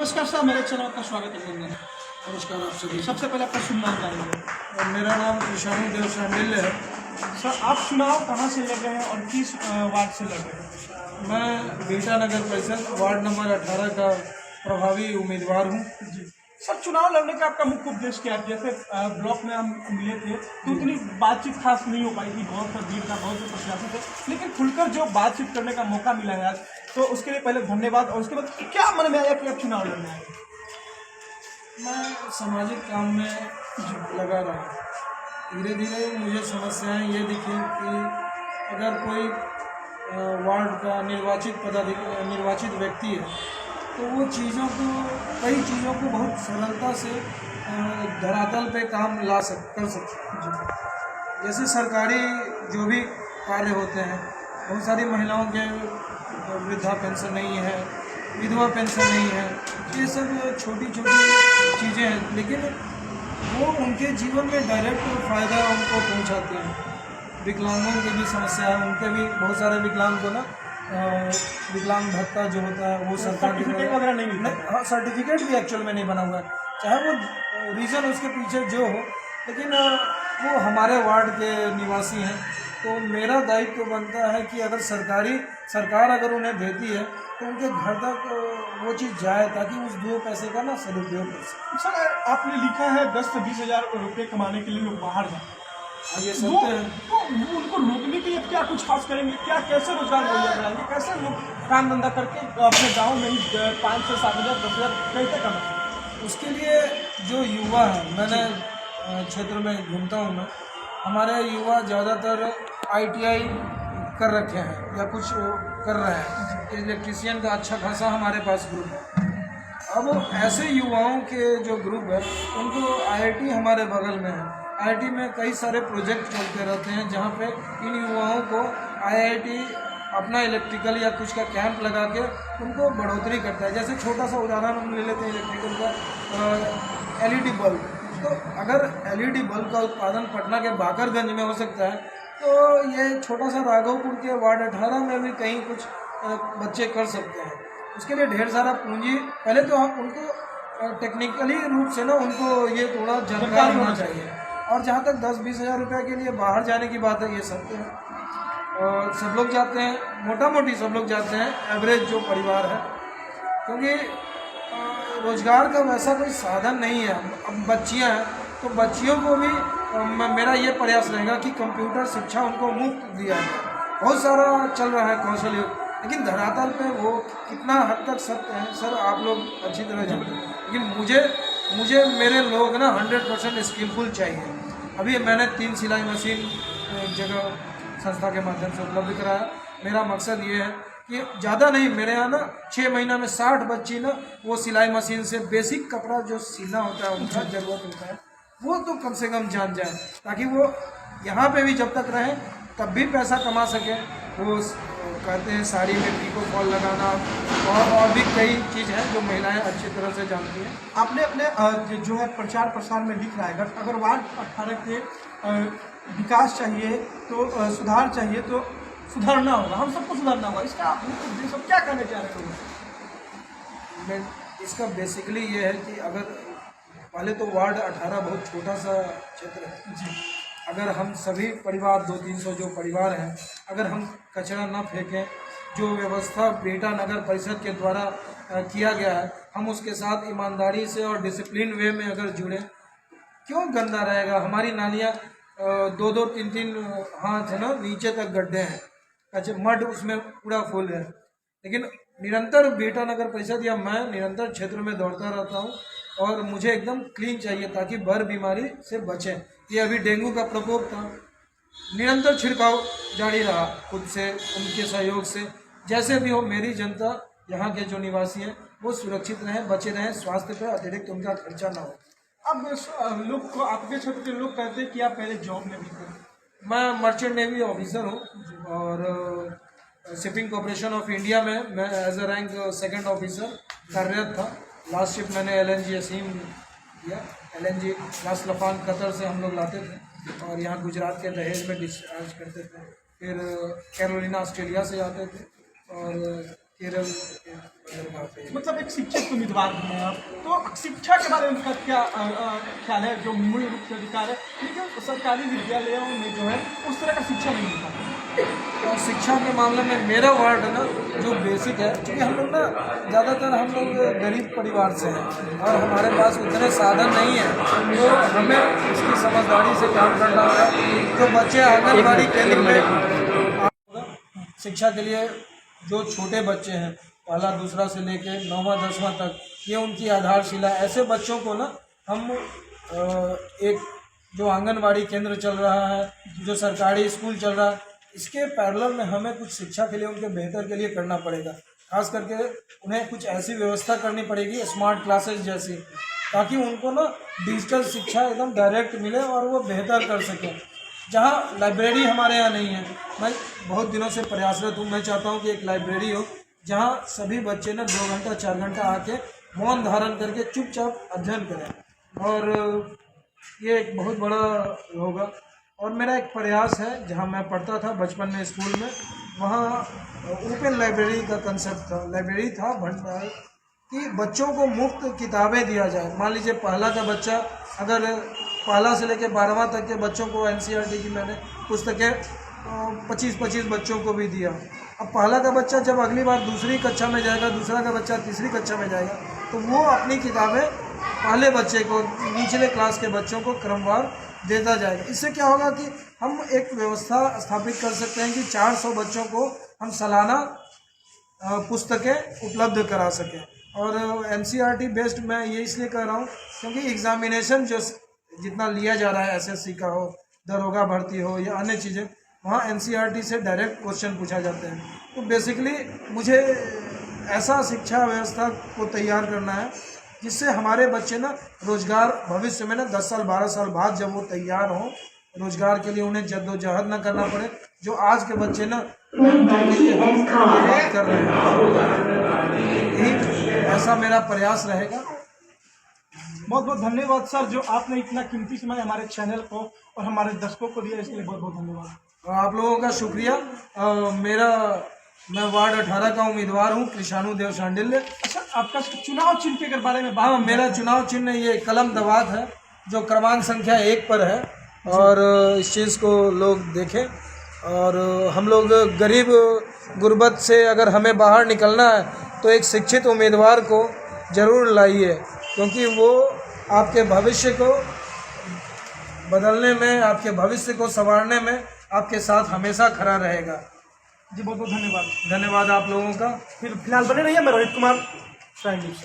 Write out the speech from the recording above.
नमस्कार सर, मेरे चैनल का स्वागत है। नमस्कार आप सभी। सबसे पहले आपका शुभ नाम जानेंगे। मेरा नाम ईशानु देव शांडिल्य है। सर, आप चुनाव कहाँ से लड़ रहे हैं और किस वार्ड से लड़ रहे हैं? मैं बीटा नगर परिषद वार्ड नंबर 18 का प्रभावी उम्मीदवार हूँ। जी सर, चुनाव लड़ने का आपका मुख्य उद्देश्य क्या है? जैसे ब्लॉक में हम मिले थे तो उतनी बातचीत खास नहीं हो पाई थी, बहुत सा भीड़ था, बहुत से प्रत्याशी थे, लेकिन खुलकर जो बातचीत करने का मौका मिला है आज, तो उसके लिए पहले धन्यवाद। और उसके बाद क्या मन में आया कि आप चुनाव लड़ने आए? मैं सामाजिक काम में लगा रहा। धीरे धीरे मुझे समस्याएं ये दिखी कि अगर कोई वार्ड का निर्वाचित व्यक्ति है तो वो कई चीज़ों को बहुत सरलता से धरातल पे काम कर सकते हैं। जैसे सरकारी जो भी कार्य होते हैं, बहुत सारी महिलाओं के वृद्धा पेंशन नहीं है, विधवा पेंशन नहीं है, ये सब छोटी छोटी चीज़ें हैं, लेकिन वो उनके जीवन में डायरेक्ट फ़ायदा उनको पहुंचाते हैं। विकलांगों की भी समस्या है, उनके भी बहुत सारे विकलांग को ना विकलांग भत्ता जो होता है वो सरकार सर्टिफिकेट वगैरह नहीं मिलता। हाँ, सर्टिफिकेट भी एक्चुअल में नहीं बना हुआ है, चाहे वो रीज़न उसके पीछे जो हो, लेकिन वो हमारे वार्ड के निवासी हैं। तो मेरा दायित्व बनता है कि अगर सरकार अगर उन्हें देती है तो उनके घर तक वो चीज़ जाए, ताकि उस 2 पैसे का ना सदुपयोग कर सकें। सर, आपने लिखा है 10 से 20 हज़ार रुपये कमाने के लिए लोग बाहर जाते हैं, ये वो सत्य है। तो उनको रोकने के लिए क्या कुछ खास करेंगे? क्या कैसे रोजगार मुहैया कराएंगे? कैसे लोग काम धंधा करके अपने गांव में ही 5 से 7 हज़ार 10 हज़ार कैसे कमाएंगे? उसके लिए जो युवा है, मैंने क्षेत्र में घूमता हूँ मैं, हमारे युवा ज़्यादातर ITI कर रखे हैं या कुछ कर रहे हैं। इलेक्ट्रीशियन का अच्छा खासा हमारे पास ग्रुप है। अब ऐसे युवाओं के जो ग्रुप है उनको IIT हमारे बगल में है। IIT में कई सारे प्रोजेक्ट चलते रहते हैं, जहाँ पे इन युवाओं को IIT अपना इलेक्ट्रिकल या कुछ का कैंप लगा के उनको बढ़ोतरी करता है। जैसे छोटा सा उदाहरण हम ले लेते हैं इलेक्ट्रिकल का, LED बल्ब। तो अगर LED बल्ब का उत्पादन पटना के बाकरगंज में हो सकता है, तो ये छोटा सा राघवपुर के वार्ड 18 में भी कहीं कुछ बच्चे कर सकते हैं। उसके लिए ढेर सारा पूंजी, पहले तो हम उनको टेक्निकली रूप से ना उनको ये थोड़ा जानकारी होना चाहिए। और जहाँ तक 10-20 हज़ार रुपये के लिए बाहर जाने की बात है, ये सत्य है। और सब लोग जाते हैं, मोटा मोटी सब लोग जाते हैं, एवरेज जो परिवार है, क्योंकि रोजगार का वैसा कोई साधन नहीं है। अब बच्चियाँ हैं तो बच्चियों को भी मेरा ये प्रयास रहेगा कि कंप्यूटर शिक्षा उनको मुफ्त दिया जाए। बहुत सारा चल रहा है कौशल युग, लेकिन धरातल पे वो कितना हद तक सत्य है सर, आप लोग अच्छी तरह जानते हैं। लेकिन मुझे मेरे लोग ना 100% स्किलफुल चाहिए। अभी मैंने 3 सिलाई मशीन जगह संस्था के माध्यम से उपलब्ध कराया। मेरा मकसद ये है कि ज़्यादा नहीं, मेरे यहाँ ना 6 महीना में 60 बच्ची ना वो सिलाई मशीन से बेसिक कपड़ा जो सीना होता है, उनका ज़रूरत होता है, वो तो कम से कम जान जाए, ताकि वो यहाँ पे भी जब तक रहें तब भी पैसा कमा सके। वो कहते हैं साड़ी में पीको फॉल लगाना और भी कई चीज़ है जो महिलाएं अच्छी तरह से जानती हैं। आपने अपने जो है प्रचार प्रसार में लिख रहा है, अगर वार्ड 18 के विकास चाहिए तो सुधार चाहिए, तो सुधारना होगा, हम सबको सुधारना होगा। इसका आप सब क्या कहना चाह रहे हो? मैं इसका बेसिकली ये है कि अगर पहले तो वार्ड 18 बहुत छोटा सा क्षेत्र है जी। अगर हम सभी परिवार 200-300 जो परिवार हैं, अगर हम कचरा न फेंकें, जो व्यवस्था बीटा नगर परिषद के द्वारा किया गया है, हम उसके साथ ईमानदारी से और डिसिप्लिन वे में अगर जुड़ें, क्यों गंदा रहेगा? हमारी नालियाँ 2-2, 3-3 हाथ है ना नीचे तक गड्ढे हैं, अच्छा मड उसमें पूरा फुल है। लेकिन निरंतर बीटा नगर परिषद या मैं निरंतर क्षेत्र में दौड़ता रहता हूँ और मुझे एकदम क्लीन चाहिए, ताकि भर बीमारी से बचें। ये अभी डेंगू का प्रकोप था, निरंतर छिड़काव जारी रहा खुद से, उनके सहयोग से। जैसे भी हो, मेरी जनता, यहाँ के जो निवासी हैं, वो सुरक्षित रहें, बचे रहें, स्वास्थ्य पर अतिरिक्त उनका खर्चा ना हो। अब लोग को, आपके क्षेत्र के लोग कहते हैं कि आप पहले जॉब में भी करें। मैं मर्चेंट नेवी ऑफिसर हूँ और शिपिंग कॉर्पोरेशन ऑफ इंडिया में मैं as a rank 2nd officer कार्यरत था। लास्ट शिप मैंने LNG असीम किया। LNG रास लफान कतर से हम लोग लाते थे और यहाँ गुजरात के दहेज में डिस्चार्ज करते थे। फिर कैरोलिना ऑस्ट्रेलिया से आते थे और केरल के वहाँ पे। मतलब एक शिक्षित उम्मीदवार हैं आप, तो शिक्षा के बारे में उनका क्या ख्याल है? जो मूल रूप से अधिकार है, लेकिन सरकारी विद्यालयों में जो है उस तरह का शिक्षा नहीं मिलता। और शिक्षा के मामले में मेरा वार्ड है ना जो बेसिक है, क्योंकि हम लोग ना ज़्यादातर हम लोग गरीब परिवार से हैं और हमारे पास उतने साधन नहीं हैं, तो हमें इसकी समझदारी से काम करना होगा। जो बच्चे आंगनबाड़ी केंद्र में शिक्षा के लिए जो छोटे बच्चे हैं, पहला दूसरा से लेके 9वां 10वां तक, ये उनकी आधारशिला। ऐसे बच्चों को ना हम एक जो आंगनबाड़ी केंद्र चल रहा है, जो सरकारी स्कूल चल रहा है, इसके पैरेलल में हमें कुछ शिक्षा के लिए उनके बेहतर के लिए करना पड़ेगा। खास करके उन्हें कुछ ऐसी व्यवस्था करनी पड़ेगी स्मार्ट क्लासेस जैसी, ताकि उनको ना डिजिटल शिक्षा एकदम डायरेक्ट मिले और वो बेहतर कर सकें। जहाँ लाइब्रेरी हमारे यहाँ नहीं है, मैं बहुत दिनों से प्रयासरत हूँ। मैं चाहता हूँ कि एक लाइब्रेरी हो जहाँ सभी बच्चे ना 2 घंटा 4 घंटा आके मौन धारण करके चुपचाप अध्ययन करें, और ये एक बहुत बड़ा होगा। और मेरा एक प्रयास है, जहाँ मैं पढ़ता था बचपन में स्कूल में, वहाँ ओपन लाइब्रेरी का कंसेप्ट था। लाइब्रेरी था भंडार कि बच्चों को मुफ्त किताबें दिया जाए। मान लीजिए पहला का बच्चा, अगर पहला से लेकर 12वां तक के बच्चों को NCERT की मैंने पुस्तकें 25-25 बच्चों को भी दिया। अब पहला का बच्चा जब अगली बार दूसरी कक्षा में जाएगा, दूसरा का बच्चा तीसरी कक्षा में जाएगा, तो वो अपनी किताबें पहले बच्चे को, निचले क्लास के बच्चों को क्रमवार देता जाएगा। इससे क्या होगा कि हम एक व्यवस्था स्थापित कर सकते हैं कि 400 बच्चों को हम सालाना पुस्तकें उपलब्ध करा सकें। और NCERT बेस्ड मैं ये इसलिए कह रहा हूँ क्योंकि एग्जामिनेशन जो जितना लिया जा रहा है, SSC का हो, दरोगा भर्ती हो या अन्य चीज़ें, वहाँ NCERT से डायरेक्ट क्वेश्चन पूछा जाते हैं। तो बेसिकली मुझे ऐसा शिक्षा व्यवस्था को तैयार करना है जिससे हमारे बच्चे ना रोजगार भविष्य में ना 10 साल 12 साल बाद जब वो तैयार हों रोजगार के लिए, उन्हें जद्दोजहद ना करना पड़े, जो आज के बच्चे ना कर रहे हैं। यही ऐसा मेरा प्रयास रहेगा। बहुत बहुत धन्यवाद सर, जो आपने इतना कीमती समय हमारे चैनल को और हमारे दर्शकों को दिया, इसके लिए बहुत बहुत धन्यवाद। आप लोगों का शुक्रिया। मैं वार्ड 18 का उम्मीदवार हूँ, कृषाणु देव शांडिल्य। अच्छा, आपका चुनाव चिन्ह के बारे में हाँ, मेरा चुनाव चिन्ह ये कलम दवात है, जो क्रमांक संख्या 1 पर है, और इस चीज़ को लोग देखें। और हम लोग गरीब गुर्बत से अगर हमें बाहर निकलना है तो एक शिक्षित उम्मीदवार को ज़रूर लाइए, क्योंकि वो आपके भविष्य को बदलने में, आपके भविष्य को संवारने में आपके साथ हमेशा खड़ा रहेगा। जी बहुत बहुत धन्यवाद। धन्यवाद आप लोगों का। फिलहाल बने रहिए। मैं रोहित कुमार, प्राइम न्यूज़।